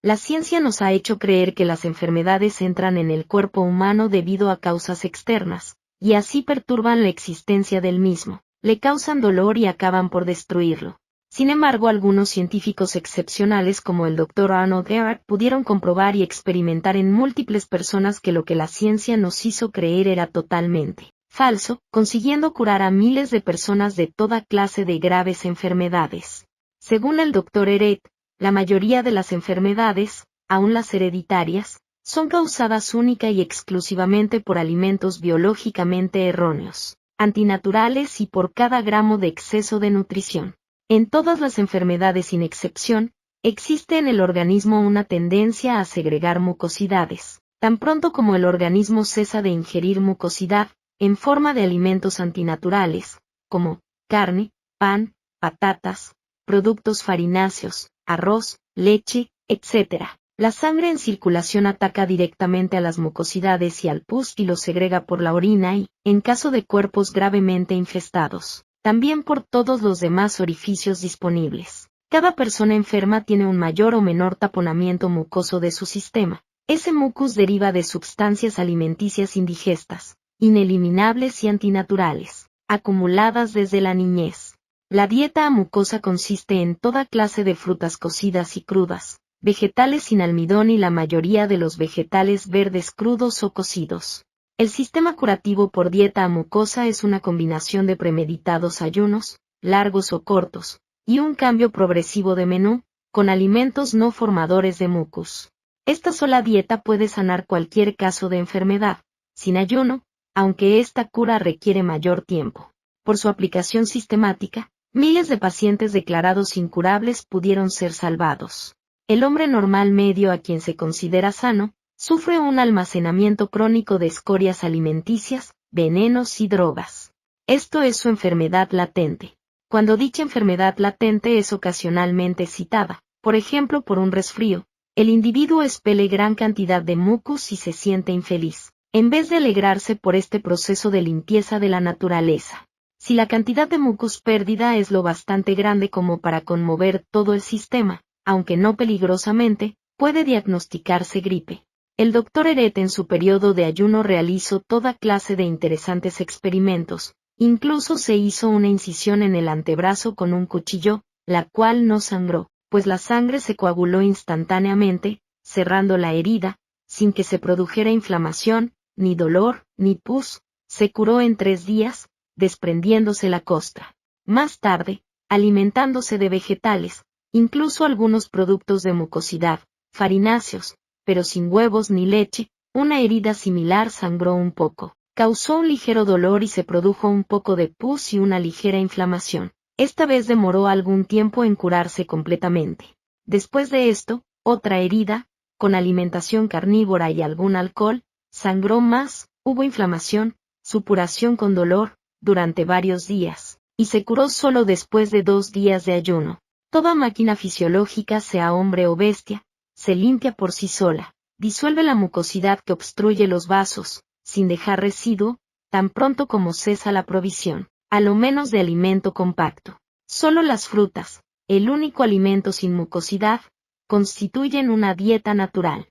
La ciencia nos ha hecho creer que las enfermedades entran en el cuerpo humano debido a causas externas, y así perturban la existencia del mismo, le causan dolor y acaban por destruirlo. Sin embargo, algunos científicos excepcionales como el Dr. Arnold Ehret pudieron comprobar y experimentar en múltiples personas que lo que la ciencia nos hizo creer era totalmente falso, consiguiendo curar a miles de personas de toda clase de graves enfermedades. Según el Dr. Ehret, la mayoría de las enfermedades, aun las hereditarias, son causadas única y exclusivamente por alimentos biológicamente erróneos, antinaturales y por cada gramo de exceso de nutrición. En todas las enfermedades sin excepción, existe en el organismo una tendencia a segregar mucosidades. Tan pronto como el organismo cesa de ingerir mucosidad, en forma de alimentos antinaturales, como carne, pan, patatas, productos farináceos, arroz, leche, etc. La sangre en circulación ataca directamente a las mucosidades y al pus y los segrega por la orina y, en caso de cuerpos gravemente infestados, también por todos los demás orificios disponibles. Cada persona enferma tiene un mayor o menor taponamiento mucoso de su sistema. Ese mucus deriva de sustancias alimenticias indigestas, ineliminables y antinaturales, acumuladas desde la niñez. La dieta mucosa consiste en toda clase de frutas cocidas y crudas, vegetales sin almidón y la mayoría de los vegetales verdes crudos o cocidos. El sistema curativo por dieta mucosa es una combinación de premeditados ayunos, largos o cortos, y un cambio progresivo de menú, con alimentos no formadores de mucus. Esta sola dieta puede sanar cualquier caso de enfermedad, sin ayuno, aunque esta cura requiere mayor tiempo. Por su aplicación sistemática, miles de pacientes declarados incurables pudieron ser salvados. El hombre normal medio a quien se considera sano, sufre un almacenamiento crónico de escorias alimenticias, venenos y drogas. Esto es su enfermedad latente. Cuando dicha enfermedad latente es ocasionalmente citada, por ejemplo por un resfrío, el individuo expele gran cantidad de mucus y se siente infeliz, en vez de alegrarse por este proceso de limpieza de la naturaleza. Si la cantidad de mucus pérdida es lo bastante grande como para conmover todo el sistema, aunque no peligrosamente, puede diagnosticarse gripe. El Dr. Ehret en su periodo de ayuno realizó toda clase de interesantes experimentos, incluso se hizo una incisión en el antebrazo con un cuchillo, la cual no sangró, pues la sangre se coaguló instantáneamente, cerrando la herida, sin que se produjera inflamación, ni dolor, ni pus, se curó en 3 días, desprendiéndose la costra. Más tarde, alimentándose de vegetales, incluso algunos productos de mucosidad, farináceos, pero sin huevos ni leche, una herida similar sangró un poco, causó un ligero dolor y se produjo un poco de pus y una ligera inflamación. Esta vez demoró algún tiempo en curarse completamente. Después de esto, otra herida, con alimentación carnívora y algún alcohol, sangró más, hubo inflamación, supuración con dolor, durante varios días, y se curó solo después de 2 días de ayuno. Toda máquina fisiológica, sea hombre o bestia, se limpia por sí sola, disuelve la mucosidad que obstruye los vasos, sin dejar residuo, tan pronto como cesa la provisión, a lo menos de alimento compacto. Solo las frutas, el único alimento sin mucosidad, constituyen una dieta natural.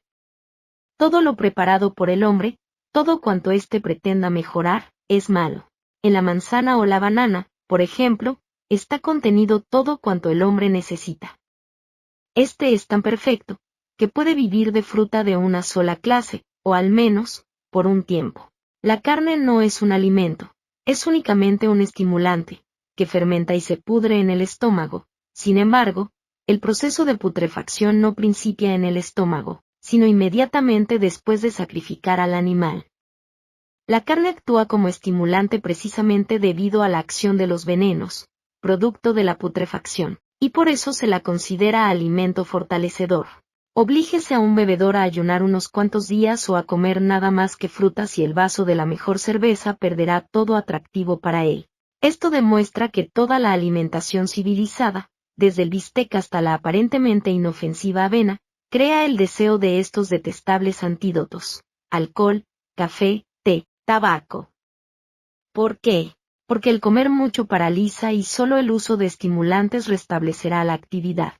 Todo lo preparado por el hombre, todo cuanto éste pretenda mejorar, es malo. En la manzana o la banana, por ejemplo, está contenido todo cuanto el hombre necesita. Este es tan perfecto, que puede vivir de fruta de una sola clase, o al menos, por un tiempo. La carne no es un alimento, es únicamente un estimulante, que fermenta y se pudre en el estómago. Sin embargo, el proceso de putrefacción no principia en el estómago, sino inmediatamente después de sacrificar al animal. La carne actúa como estimulante precisamente debido a la acción de los venenos, producto de la putrefacción, y por eso se la considera alimento fortalecedor. Oblíguese a un bebedor a ayunar unos cuantos días o a comer nada más que frutas y el vaso de la mejor cerveza perderá todo atractivo para él. Esto demuestra que toda la alimentación civilizada, desde el bistec hasta la aparentemente inofensiva avena, crea el deseo de estos detestables antídotos: alcohol, café, té, tabaco. ¿Por qué? Porque el comer mucho paraliza y solo el uso de estimulantes restablecerá la actividad.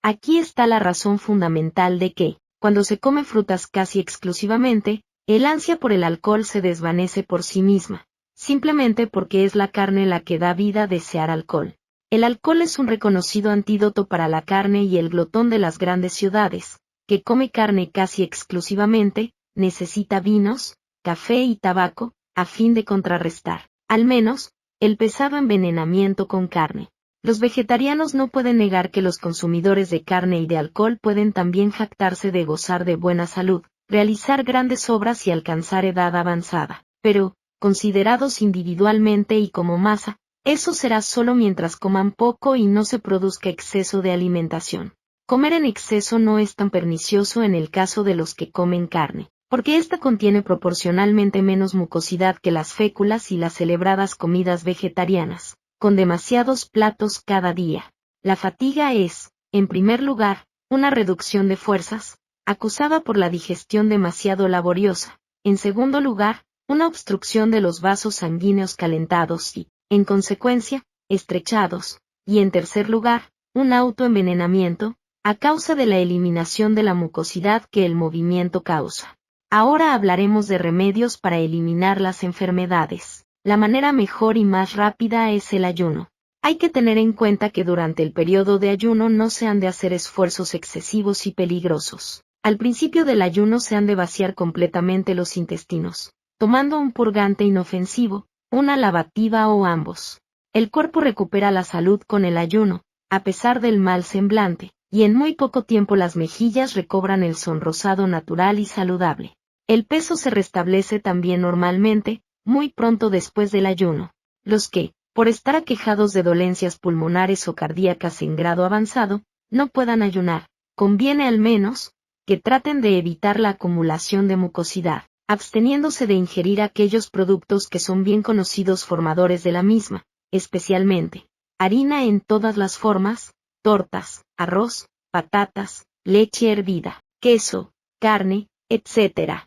Aquí está la razón fundamental de que, cuando se come frutas casi exclusivamente, el ansia por el alcohol se desvanece por sí misma, simplemente porque es la carne la que da vida a desear alcohol. El alcohol es un reconocido antídoto para la carne y el glotón de las grandes ciudades, que come carne casi exclusivamente, necesita vinos, café y tabaco, a fin de contrarrestar, al menos, el pesado envenenamiento con carne. Los vegetarianos no pueden negar que los consumidores de carne y de alcohol pueden también jactarse de gozar de buena salud, realizar grandes obras y alcanzar edad avanzada, pero, considerados individualmente y como masa, eso será solo mientras coman poco y no se produzca exceso de alimentación. Comer en exceso no es tan pernicioso en el caso de los que comen carne, porque ésta contiene proporcionalmente menos mucosidad que las féculas y las celebradas comidas vegetarianas, con demasiados platos cada día. La fatiga es, en primer lugar, una reducción de fuerzas, acusada por la digestión demasiado laboriosa. En segundo lugar, una obstrucción de los vasos sanguíneos calentados y, en consecuencia, estrechados. Y en tercer lugar, un autoenvenenamiento, a causa de la eliminación de la mucosidad que el movimiento causa. Ahora hablaremos de remedios para eliminar las enfermedades. La manera mejor y más rápida es el ayuno. Hay que tener en cuenta que durante el periodo de ayuno no se han de hacer esfuerzos excesivos y peligrosos. Al principio del ayuno se han de vaciar completamente los intestinos, tomando un purgante inofensivo, una lavativa o ambos. El cuerpo recupera la salud con el ayuno, a pesar del mal semblante, y en muy poco tiempo las mejillas recobran el sonrosado natural y saludable. El peso se restablece también normalmente, muy pronto después del ayuno. Los que, por estar aquejados de dolencias pulmonares o cardíacas en grado avanzado, no puedan ayunar, conviene al menos, que traten de evitar la acumulación de mucosidad, absteniéndose de ingerir aquellos productos que son bien conocidos formadores de la misma, especialmente, harina en todas las formas, tortas, arroz, patatas, leche hervida, queso, carne, etc.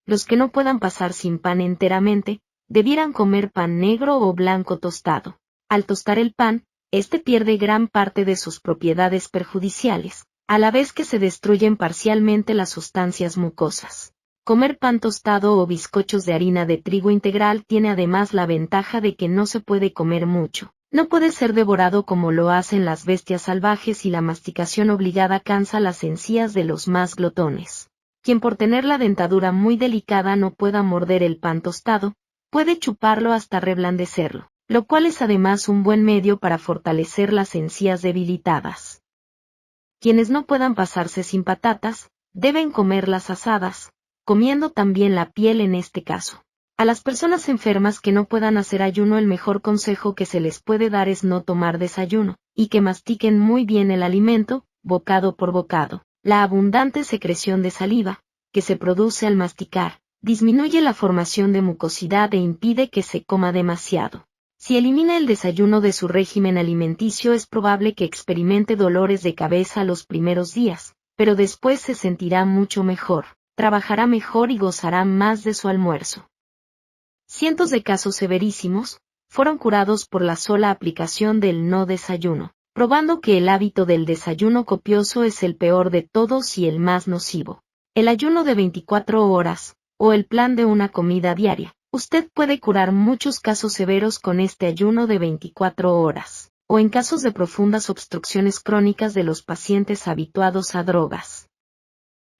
Los que no puedan pasar sin pan enteramente, debieran comer pan negro o blanco tostado. Al tostar el pan, este pierde gran parte de sus propiedades perjudiciales, a la vez que se destruyen parcialmente las sustancias mucosas. Comer pan tostado o bizcochos de harina de trigo integral tiene además la ventaja de que no se puede comer mucho. No puede ser devorado como lo hacen las bestias salvajes y la masticación obligada cansa las encías de los más glotones. Quien por tener la dentadura muy delicada no pueda morder el pan tostado, puede chuparlo hasta reblandecerlo, lo cual es además un buen medio para fortalecer las encías debilitadas. Quienes no puedan pasarse sin patatas, deben comerlas asadas, comiendo también la piel en este caso. A las personas enfermas que no puedan hacer ayuno el mejor consejo que se les puede dar es no tomar desayuno, y que mastiquen muy bien el alimento, bocado por bocado. La abundante secreción de saliva, que se produce al masticar, disminuye la formación de mucosidad e impide que se coma demasiado. Si elimina el desayuno de su régimen alimenticio es probable que experimente dolores de cabeza los primeros días, pero después se sentirá mucho mejor, trabajará mejor y gozará más de su almuerzo. Cientos de casos severísimos fueron curados por la sola aplicación del no desayuno, probando que el hábito del desayuno copioso es el peor de todos y el más nocivo. El ayuno de 24 horas, o el plan de una comida diaria. Usted puede curar muchos casos severos con este ayuno de 24 horas, o en casos de profundas obstrucciones crónicas de los pacientes habituados a drogas.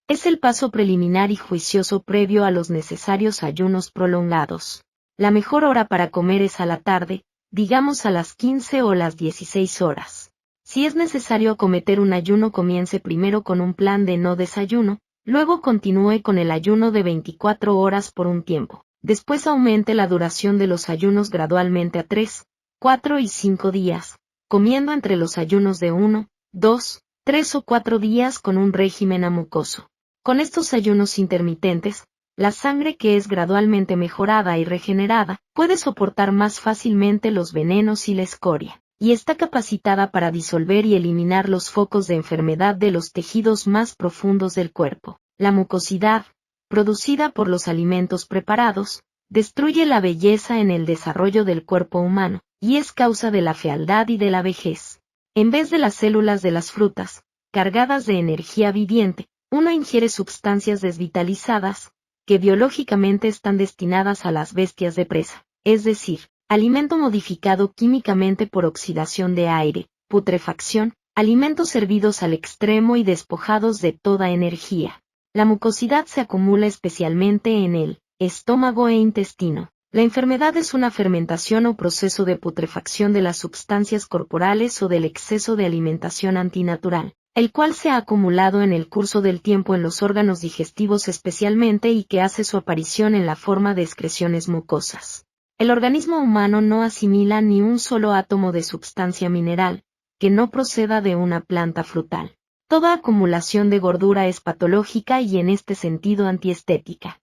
Es el paso preliminar y juicioso previo a los necesarios ayunos prolongados. La mejor hora para comer es a la tarde, digamos a las 15 o las 16 horas. Si es necesario acometer un ayuno, comience primero con un plan de no desayuno, luego continúe con el ayuno de 24 horas por un tiempo. Después aumente la duración de los ayunos gradualmente a 3, 4 y 5 días, comiendo entre los ayunos de 1, 2, 3 o 4 días con un régimen amucoso. Con estos ayunos intermitentes, la sangre que es gradualmente mejorada y regenerada, puede soportar más fácilmente los venenos y la escoria, y está capacitada para disolver y eliminar los focos de enfermedad de los tejidos más profundos del cuerpo. La mucosidad, producida por los alimentos preparados, destruye la belleza en el desarrollo del cuerpo humano, y es causa de la fealdad y de la vejez. En vez de las células de las frutas, cargadas de energía viviente, uno ingiere sustancias desvitalizadas, que biológicamente están destinadas a las bestias de presa, es decir, alimento modificado químicamente por oxidación de aire, putrefacción, alimentos servidos al extremo y despojados de toda energía. La mucosidad se acumula especialmente en el estómago e intestino. La enfermedad es una fermentación o proceso de putrefacción de las sustancias corporales o del exceso de alimentación antinatural, el cual se ha acumulado en el curso del tiempo en los órganos digestivos especialmente y que hace su aparición en la forma de excreciones mucosas. El organismo humano no asimila ni un solo átomo de sustancia mineral, que no proceda de una planta frutal. Toda acumulación de gordura es patológica y en este sentido antiestética.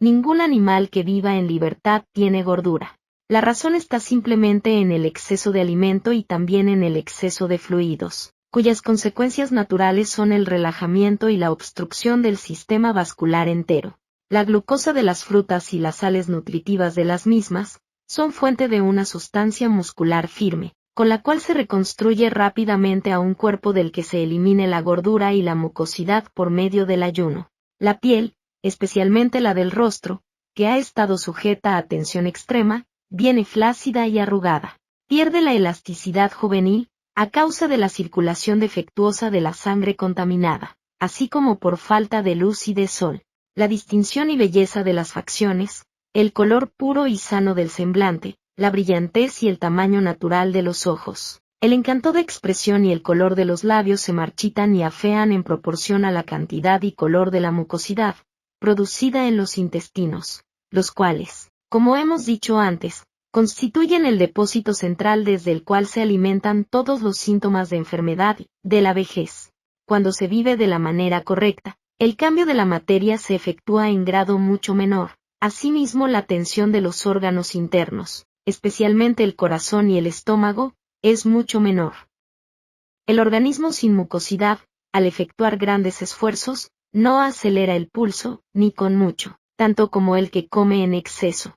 Ningún animal que viva en libertad tiene gordura. La razón está simplemente en el exceso de alimento y también en el exceso de fluidos, cuyas consecuencias naturales son el relajamiento y la obstrucción del sistema vascular entero. La glucosa de las frutas y las sales nutritivas de las mismas son fuente de una sustancia muscular firme, con la cual se reconstruye rápidamente a un cuerpo del que se elimine la gordura y la mucosidad por medio del ayuno. La piel, especialmente la del rostro, que ha estado sujeta a tensión extrema, viene flácida y arrugada. Pierde la elasticidad juvenil, a causa de la circulación defectuosa de la sangre contaminada, así como por falta de luz y de sol. La distinción y belleza de las facciones, el color puro y sano del semblante, la brillantez y el tamaño natural de los ojos, el encanto de expresión y el color de los labios se marchitan y afean en proporción a la cantidad y color de la mucosidad producida en los intestinos, los cuales, como hemos dicho antes, constituyen el depósito central desde el cual se alimentan todos los síntomas de enfermedad de la vejez. Cuando se vive de la manera correcta, el cambio de la materia se efectúa en grado mucho menor. Asimismo, la tensión de los órganos internos, especialmente el corazón y el estómago, es mucho menor. El organismo sin mucosidad, al efectuar grandes esfuerzos, no acelera el pulso, ni con mucho, tanto como el que come en exceso.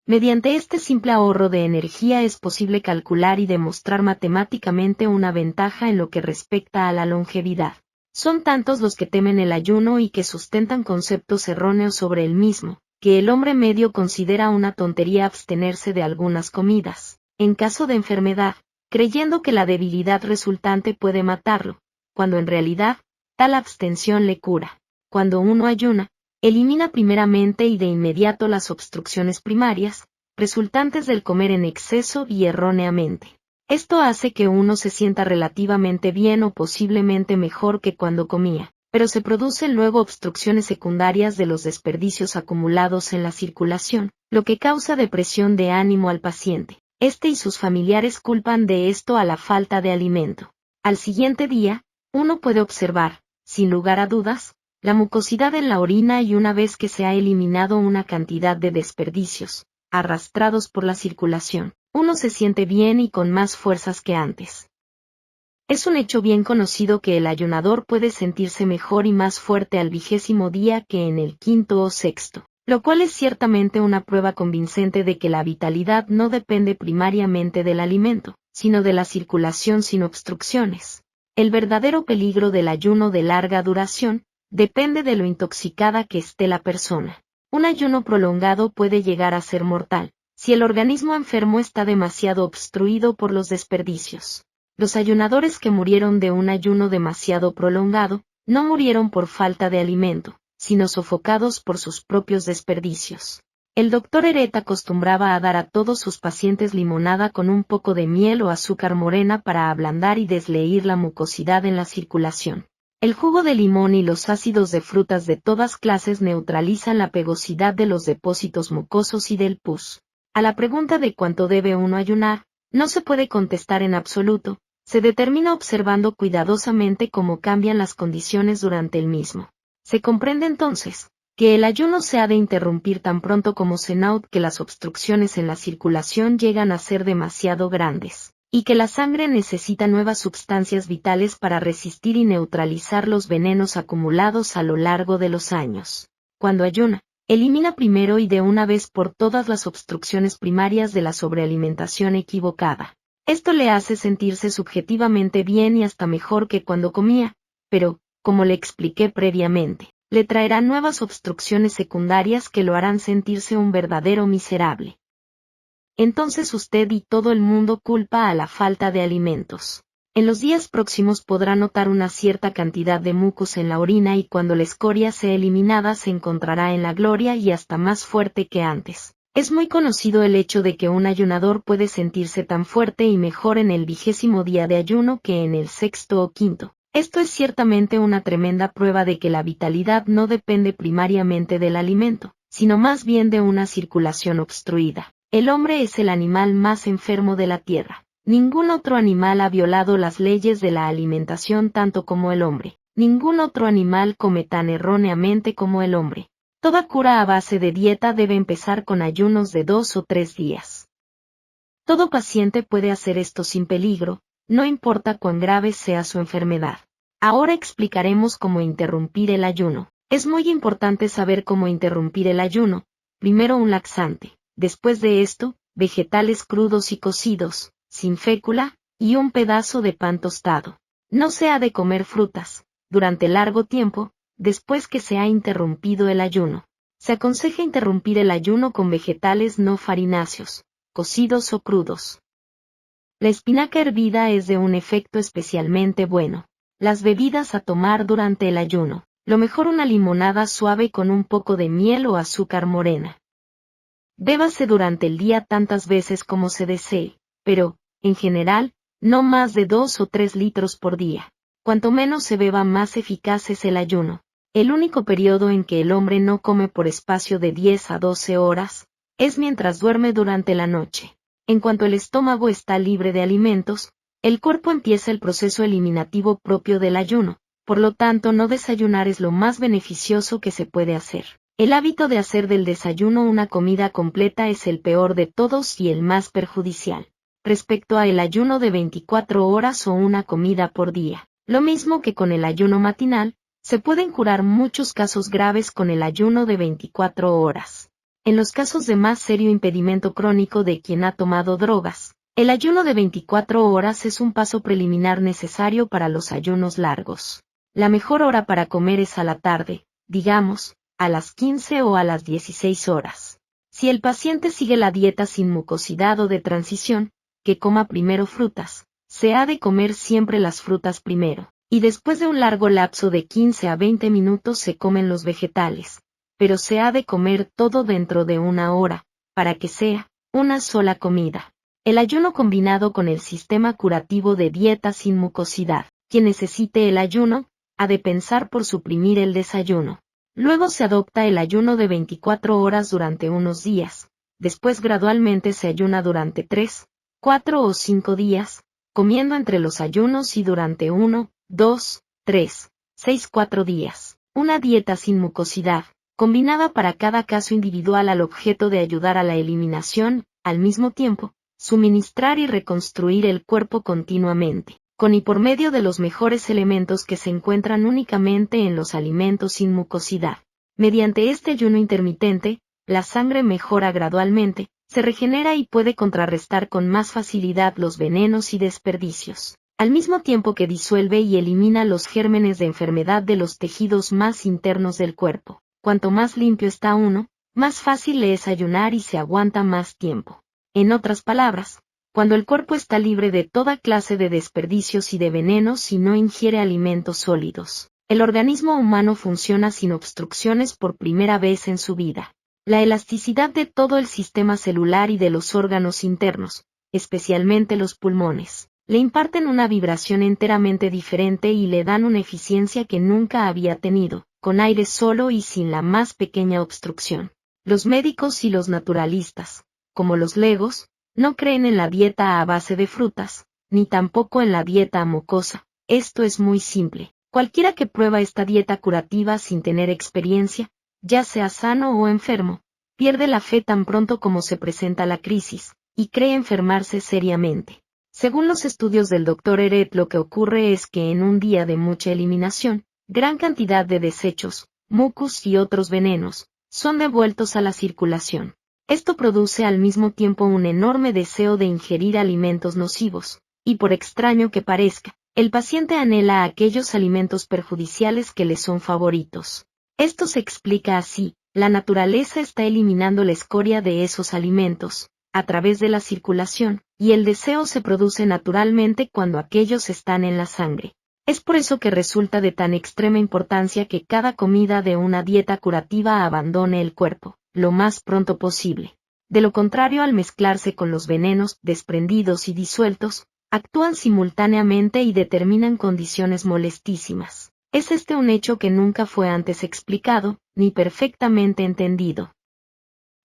Mediante este simple ahorro de energía es posible calcular y demostrar matemáticamente una ventaja en lo que respecta a la longevidad. Son tantos los que temen el ayuno y que sustentan conceptos erróneos sobre el mismo, que el hombre medio considera una tontería abstenerse de algunas comidas, en caso de enfermedad, creyendo que la debilidad resultante puede matarlo, cuando en realidad, tal abstención le cura. Cuando uno ayuna, elimina primeramente y de inmediato las obstrucciones primarias, resultantes del comer en exceso y erróneamente. Esto hace que uno se sienta relativamente bien o posiblemente mejor que cuando comía, pero se producen luego obstrucciones secundarias de los desperdicios acumulados en la circulación, lo que causa depresión de ánimo al paciente. Este y sus familiares culpan de esto a la falta de alimento. Al siguiente día, uno puede observar, sin lugar a dudas, la mucosidad en la orina y una vez que se ha eliminado una cantidad de desperdicios, arrastrados por la circulación, uno se siente bien y con más fuerzas que antes. Es un hecho bien conocido que el ayunador puede sentirse mejor y más fuerte al 20º día que en el 5º o 6º, lo cual es ciertamente una prueba convincente de que la vitalidad no depende primariamente del alimento, sino de la circulación sin obstrucciones. El verdadero peligro del ayuno de larga duración depende de lo intoxicada que esté la persona. Un ayuno prolongado puede llegar a ser mortal, si el organismo enfermo está demasiado obstruido por los desperdicios. Los ayunadores que murieron de un ayuno demasiado prolongado, no murieron por falta de alimento, sino sofocados por sus propios desperdicios. El doctor Eret acostumbraba a dar a todos sus pacientes limonada con un poco de miel o azúcar morena para ablandar y desleír la mucosidad en la circulación. El jugo de limón y los ácidos de frutas de todas clases neutralizan la pegosidad de los depósitos mucosos y del pus. A la pregunta de cuánto debe uno ayunar, no se puede contestar en absoluto, se determina observando cuidadosamente cómo cambian las condiciones durante el mismo. Se comprende entonces que el ayuno se ha de interrumpir tan pronto como se note que las obstrucciones en la circulación llegan a ser demasiado grandes, y que la sangre necesita nuevas sustancias vitales para resistir y neutralizar los venenos acumulados a lo largo de los años. Cuando ayuna, elimina primero y de una vez por todas las obstrucciones primarias de la sobrealimentación equivocada. Esto le hace sentirse subjetivamente bien y hasta mejor que cuando comía, pero, como le expliqué previamente, le traerá nuevas obstrucciones secundarias que lo harán sentirse un verdadero miserable. Entonces usted y todo el mundo culpa a la falta de alimentos. En los días próximos podrá notar una cierta cantidad de mucus en la orina y cuando la escoria sea eliminada se encontrará en la gloria y hasta más fuerte que antes. Es muy conocido el hecho de que un ayunador puede sentirse tan fuerte y mejor en el 20º día de ayuno que en el 6º o 5º. Esto es ciertamente una tremenda prueba de que la vitalidad no depende primariamente del alimento, sino más bien de una circulación obstruida. El hombre es el animal más enfermo de la tierra. Ningún otro animal ha violado las leyes de la alimentación tanto como el hombre. Ningún otro animal come tan erróneamente como el hombre. Toda cura a base de dieta debe empezar con ayunos de 2 o 3 días. Todo paciente puede hacer esto sin peligro, no importa cuán grave sea su enfermedad. Ahora explicaremos cómo interrumpir el ayuno. Es muy importante saber cómo interrumpir el ayuno. Primero un laxante, después de esto, vegetales crudos y cocidos, sin fécula, y un pedazo de pan tostado. No se ha de comer frutas, durante largo tiempo, después que se ha interrumpido el ayuno. Se aconseja interrumpir el ayuno con vegetales no farináceos, cocidos o crudos. La espinaca hervida es de un efecto especialmente bueno. Las bebidas a tomar durante el ayuno. Lo mejor una limonada suave con un poco de miel o azúcar morena. Bébase durante el día tantas veces como se desee, pero, en general, no más de 2 o 3 litros por día. Cuanto menos se beba más eficaz es el ayuno. El único periodo en que el hombre no come por espacio de 10 a 12 horas, es mientras duerme durante la noche. En cuanto el estómago está libre de alimentos, el cuerpo empieza el proceso eliminativo propio del ayuno, por lo tanto no desayunar es lo más beneficioso que se puede hacer. El hábito de hacer del desayuno una comida completa es el peor de todos y el más perjudicial. Respecto a el ayuno de 24 horas o una comida por día, lo mismo que con el ayuno matinal, se pueden curar muchos casos graves con el ayuno de 24 horas. En los casos de más serio impedimento crónico de quien ha tomado drogas, el ayuno de 24 horas es un paso preliminar necesario para los ayunos largos. La mejor hora para comer es a la tarde, digamos, a las 15 o a las 16 horas. Si el paciente sigue la dieta sin mucosidad o de transición, que coma primero frutas, se ha de comer siempre las frutas primero, y después de un largo lapso de 15 a 20 minutos se comen los vegetales, pero se ha de comer todo dentro de una hora, para que sea una sola comida. El ayuno combinado con el sistema curativo de dieta sin mucosidad. Quien necesite el ayuno, ha de pensar por suprimir el desayuno. Luego se adopta el ayuno de 24 horas durante unos días, después gradualmente se ayuna durante 3, 4 o 5 días, comiendo entre los ayunos y durante 1, 2, 3, 6, 4 días. Una dieta sin mucosidad, combinada para cada caso individual al objeto de ayudar a la eliminación, al mismo tiempo, suministrar y reconstruir el cuerpo continuamente, con y por medio de los mejores elementos que se encuentran únicamente en los alimentos sin mucosidad. Mediante este ayuno intermitente, la sangre mejora gradualmente, se regenera y puede contrarrestar con más facilidad los venenos y desperdicios, al mismo tiempo que disuelve y elimina los gérmenes de enfermedad de los tejidos más internos del cuerpo. Cuanto más limpio está uno, más fácil le es ayunar y se aguanta más tiempo. En otras palabras, cuando el cuerpo está libre de toda clase de desperdicios y de venenos y no ingiere alimentos sólidos, el organismo humano funciona sin obstrucciones por primera vez en su vida. La elasticidad de todo el sistema celular y de los órganos internos, especialmente los pulmones, le imparten una vibración enteramente diferente y le dan una eficiencia que nunca había tenido, con aire solo y sin la más pequeña obstrucción. Los médicos y los naturalistas, como los legos, no creen en la dieta a base de frutas, ni tampoco en la dieta mucosa. Esto es muy simple. Cualquiera que prueba esta dieta curativa sin tener experiencia, ya sea sano o enfermo, pierde la fe tan pronto como se presenta la crisis, y cree enfermarse seriamente. Según los estudios del Dr. Eret, lo que ocurre es que en un día de mucha eliminación, gran cantidad de desechos, mucus y otros venenos, son devueltos a la circulación. Esto produce al mismo tiempo un enorme deseo de ingerir alimentos nocivos, y por extraño que parezca, el paciente anhela aquellos alimentos perjudiciales que le son favoritos. Esto se explica así: la naturaleza está eliminando la escoria de esos alimentos, a través de la circulación, y el deseo se produce naturalmente cuando aquellos están en la sangre. Es por eso que resulta de tan extrema importancia que cada comida de una dieta curativa abandone el cuerpo lo más pronto posible. De lo contrario, al mezclarse con los venenos desprendidos y disueltos, actúan simultáneamente y determinan condiciones molestísimas. Es este un hecho que nunca fue antes explicado, ni perfectamente entendido.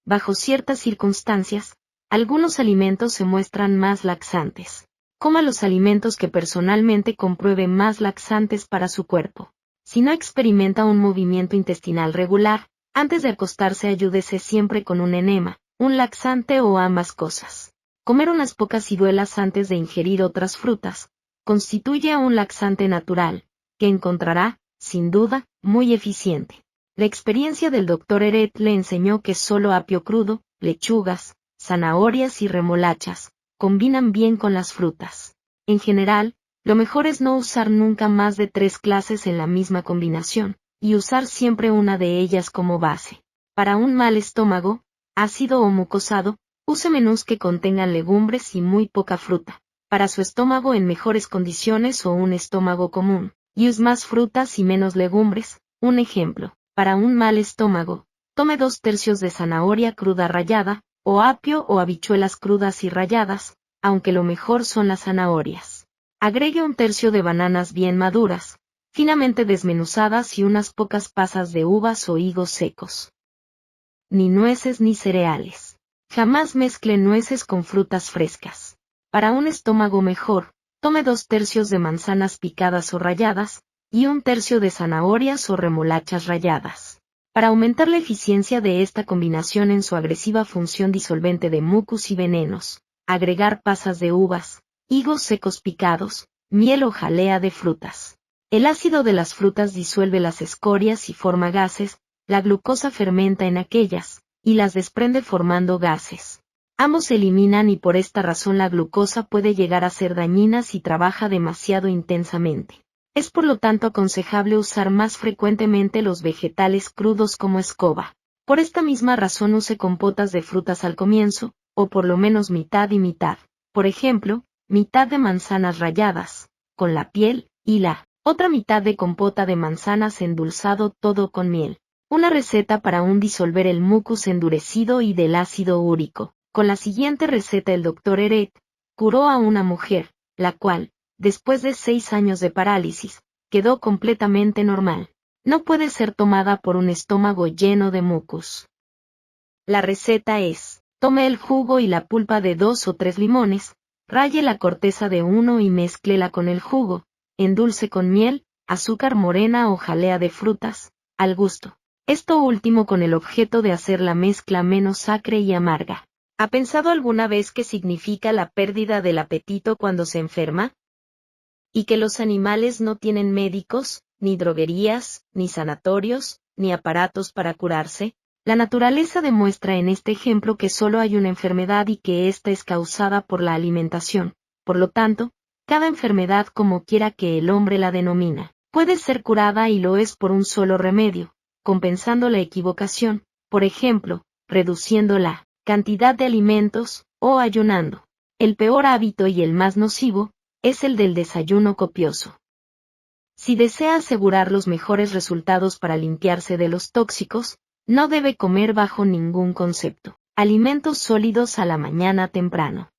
Bajo ciertas circunstancias, algunos alimentos se muestran más laxantes. Coma los alimentos que personalmente compruebe más laxantes para su cuerpo. Si no experimenta un movimiento intestinal regular, antes de acostarse ayúdese siempre con un enema, un laxante o ambas cosas. Comer unas pocas ciruelas antes de ingerir otras frutas constituye un laxante natural, que encontrará, sin duda, muy eficiente. La experiencia del Dr. Eret le enseñó que solo apio crudo, lechugas, zanahorias y remolachas combinan bien con las frutas. En general, lo mejor es no usar nunca más de 3 clases en la misma combinación, y usar siempre una de ellas como base. Para un mal estómago, ácido o mucosado, use menús que contengan legumbres y muy poca fruta. Para su estómago en mejores condiciones o un estómago común, use más frutas y menos legumbres. Un ejemplo: para un mal estómago, tome 2/3 de zanahoria cruda rallada, o apio o habichuelas crudas y ralladas, aunque lo mejor son las zanahorias. Agregue 1/3 de bananas bien maduras, finamente desmenuzadas, y unas pocas pasas de uvas o higos secos. Ni nueces ni cereales. Jamás mezcle nueces con frutas frescas. Para un estómago mejor, tome 2/3 de manzanas picadas o ralladas, y 1/3 de zanahorias o remolachas ralladas. Para aumentar la eficiencia de esta combinación en su agresiva función disolvente de mucus y venenos, agregar pasas de uvas, higos secos picados, miel o jalea de frutas. El ácido de las frutas disuelve las escorias y forma gases, la glucosa fermenta en aquellas, y las desprende formando gases. Ambos se eliminan y por esta razón la glucosa puede llegar a ser dañina si trabaja demasiado intensamente. Es por lo tanto aconsejable usar más frecuentemente los vegetales crudos como escoba. Por esta misma razón use compotas de frutas al comienzo, o por lo menos mitad y mitad. Por ejemplo, mitad de manzanas ralladas, con la piel, y la otra mitad de compota de manzanas endulzado todo con miel. Una receta para disolver el mucus endurecido y del ácido úrico. Con la siguiente receta el Dr. Eret curó a una mujer, la cual, después de 6 años de parálisis, quedó completamente normal. No puede ser tomada por un estómago lleno de mucus. La receta es: tome el jugo y la pulpa de 2 o 3 limones, raye la corteza de uno y mézclela con el jugo, endulce con miel, azúcar morena o jalea de frutas, al gusto. Esto último con el objeto de hacer la mezcla menos acre y amarga. ¿Ha pensado alguna vez qué significa la pérdida del apetito cuando se enferma? Y que los animales no tienen médicos, ni droguerías, ni sanatorios, ni aparatos para curarse. La naturaleza demuestra en este ejemplo que solo hay una enfermedad y que ésta es causada por la alimentación. Por lo tanto, cada enfermedad, como quiera que el hombre la denomina, puede ser curada, y lo es por un solo remedio, compensando la equivocación, por ejemplo, reduciendo la cantidad de alimentos, o ayunando. El peor hábito y el más nocivo es el del desayuno copioso. Si desea asegurar los mejores resultados para limpiarse de los tóxicos, no debe comer bajo ningún concepto alimentos sólidos a la mañana temprano.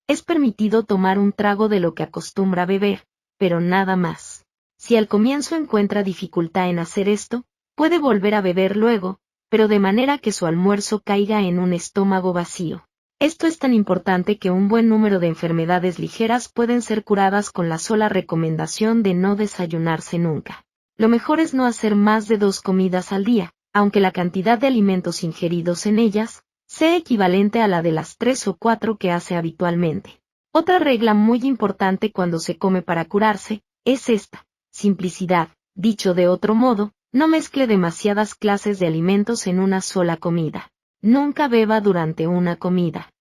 Es permitido tomar un trago de lo que acostumbra beber, pero nada más. Si al comienzo encuentra dificultad en hacer esto, puede volver a beber luego, pero de manera que su almuerzo caiga en un estómago vacío. Esto es tan importante que un buen número de enfermedades ligeras pueden ser curadas con la sola recomendación de no desayunarse nunca. Lo mejor es no hacer más de 2 comidas al día, aunque la cantidad de alimentos ingeridos en ellas sea equivalente a la de las 3 o 4 que hace habitualmente. Otra regla muy importante cuando se come para curarse es esta: simplicidad. Dicho de otro modo, no mezcle demasiadas clases de alimentos en una sola comida. Nunca beba durante una comida.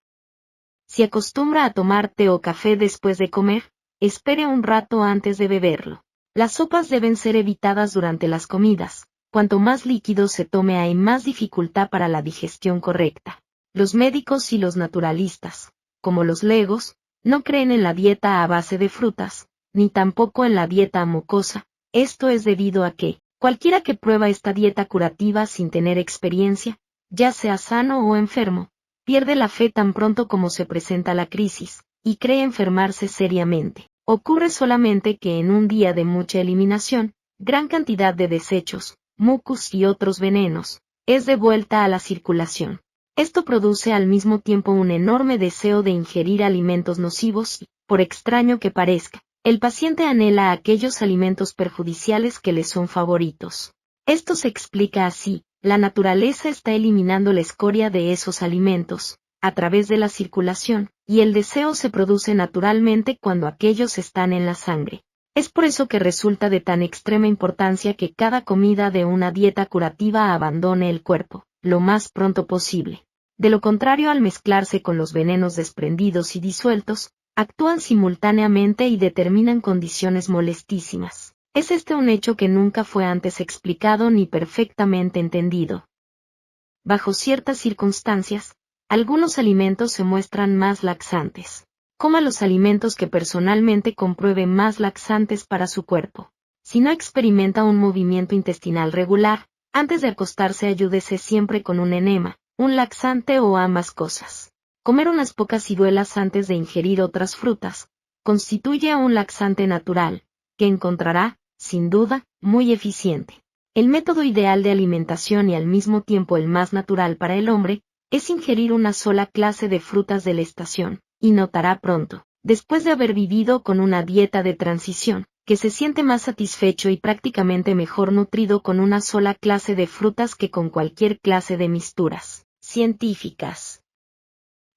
Si acostumbra a tomar té o café después de comer, espere un rato antes de beberlo. Las sopas deben ser evitadas durante las comidas. Cuanto más líquido se tome hay más dificultad para la digestión correcta. Los médicos y los naturalistas, como los legos, no creen en la dieta a base de frutas, ni tampoco en la dieta mucosa. Esto es debido a que, cualquiera que prueba esta dieta curativa sin tener experiencia, ya sea sano o enfermo, pierde la fe tan pronto como se presenta la crisis, y cree enfermarse seriamente. Ocurre solamente que en un día de mucha eliminación, gran cantidad de desechos, mucus y otros venenos, es devuelta a la circulación. Esto produce al mismo tiempo un enorme deseo de ingerir alimentos nocivos y, por extraño que parezca, el paciente anhela aquellos alimentos perjudiciales que le son favoritos. Esto se explica así: la naturaleza está eliminando la escoria de esos alimentos, a través de la circulación, y el deseo se produce naturalmente cuando aquellos están en la sangre. Es por eso que resulta de tan extrema importancia que cada comida de una dieta curativa abandone el cuerpo, lo más pronto posible. De lo contrario, al mezclarse con los venenos desprendidos y disueltos, actúan simultáneamente y determinan condiciones molestísimas. Es este un hecho que nunca fue antes explicado ni perfectamente entendido. Bajo ciertas circunstancias, algunos alimentos se muestran más laxantes. Coma los alimentos que personalmente compruebe más laxantes para su cuerpo. Si no experimenta un movimiento intestinal regular, antes de acostarse ayúdese siempre con un enema, un laxante o ambas cosas. Comer unas pocas ciruelas antes de ingerir otras frutas constituye un laxante natural, que encontrará, sin duda, muy eficiente. El método ideal de alimentación y al mismo tiempo el más natural para el hombre, es ingerir una sola clase de frutas de la estación, y notará pronto, después de haber vivido con una dieta de transición, que se siente más satisfecho y prácticamente mejor nutrido con una sola clase de frutas que con cualquier clase de misturas científicas.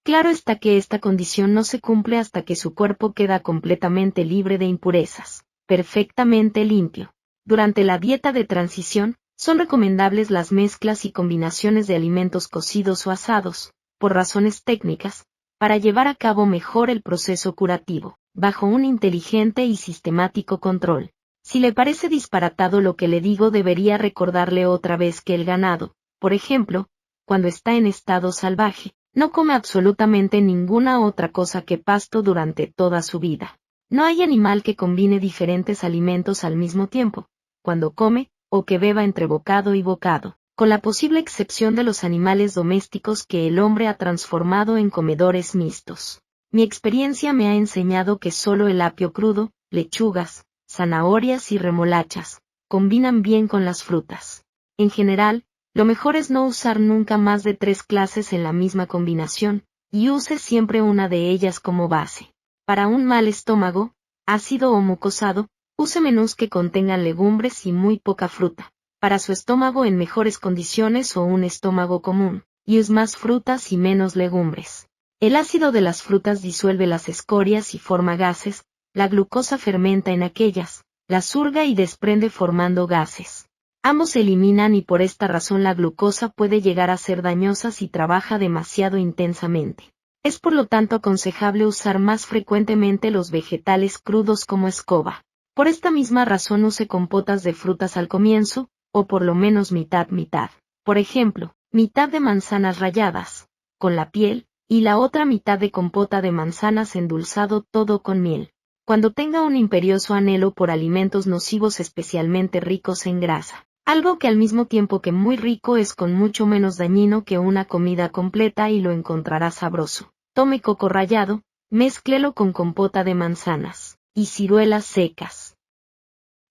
Claro está que esta condición no se cumple hasta que su cuerpo queda completamente libre de impurezas, perfectamente limpio. Durante la dieta de transición, son recomendables las mezclas y combinaciones de alimentos cocidos o asados, por razones técnicas, para llevar a cabo mejor el proceso curativo, bajo un inteligente y sistemático control. Si le parece disparatado lo que le digo, debería recordarle otra vez que el ganado, por ejemplo, cuando está en estado salvaje, no come absolutamente ninguna otra cosa que pasto durante toda su vida. No hay animal que combine diferentes alimentos al mismo tiempo, cuando come, o que beba entre bocado y bocado, con la posible excepción de los animales domésticos que el hombre ha transformado en comedores mixtos. Mi experiencia me ha enseñado que solo el apio crudo, lechugas, zanahorias y remolachas, combinan bien con las frutas. En general, lo mejor es no usar nunca más de 3 clases en la misma combinación, y use siempre una de ellas como base. Para un mal estómago, ácido o mucosado, use menús que contengan legumbres y muy poca fruta. Para su estómago en mejores condiciones o un estómago común, use más frutas y menos legumbres. El ácido de las frutas disuelve las escorias y forma gases, la glucosa fermenta en aquellas, las hurga y desprende formando gases. Ambos se eliminan y por esta razón la glucosa puede llegar a ser dañosa si trabaja demasiado intensamente. Es por lo tanto aconsejable usar más frecuentemente los vegetales crudos como escoba. Por esta misma razón use compotas de frutas al comienzo, o por lo menos mitad-mitad. Por ejemplo, mitad de manzanas ralladas, con la piel, y la otra mitad de compota de manzanas endulzado todo con miel. Cuando tenga un imperioso anhelo por alimentos nocivos especialmente ricos en grasa, algo que al mismo tiempo que muy rico es con mucho menos dañino que una comida completa y lo encontrará sabroso. Tome coco rallado, mézclelo con compota de manzanas, y ciruelas secas.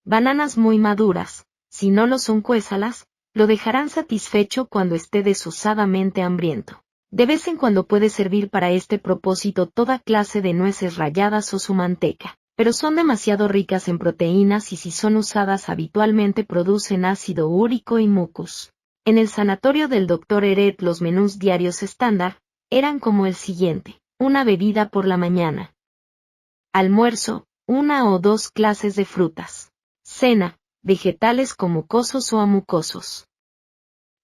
Bananas muy maduras, si no lo son cuézalas, lo dejarán satisfecho cuando esté desusadamente hambriento. De vez en cuando puede servir para este propósito toda clase de nueces ralladas o su manteca, pero son demasiado ricas en proteínas y si son usadas habitualmente producen ácido úrico y mucus. En el sanatorio del Dr. Eret los menús diarios estándar eran como el siguiente: una bebida por la mañana. Almuerzo, 1 o 2 clases de frutas. Cena, vegetales como mucosos o amucosos.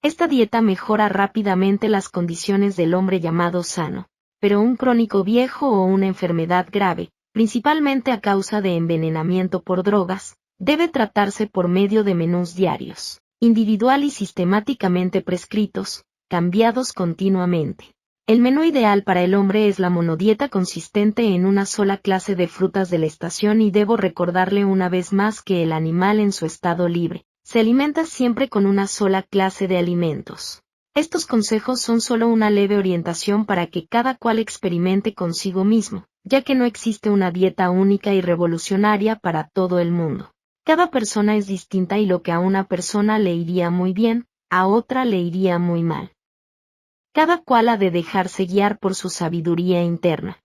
Esta dieta mejora rápidamente las condiciones del hombre llamado sano, pero un crónico viejo o una enfermedad grave, principalmente a causa de envenenamiento por drogas, debe tratarse por medio de menús diarios, individual y sistemáticamente prescritos, cambiados continuamente. El menú ideal para el hombre es la monodieta consistente en una sola clase de frutas de la estación y debo recordarle una vez más que el animal en su estado libre se alimenta siempre con una sola clase de alimentos. Estos consejos son solo una leve orientación para que cada cual experimente consigo mismo, ya que no existe una dieta única y revolucionaria para todo el mundo. Cada persona es distinta y lo que a una persona le iría muy bien, a otra le iría muy mal. Cada cual ha de dejarse guiar por su sabiduría interna.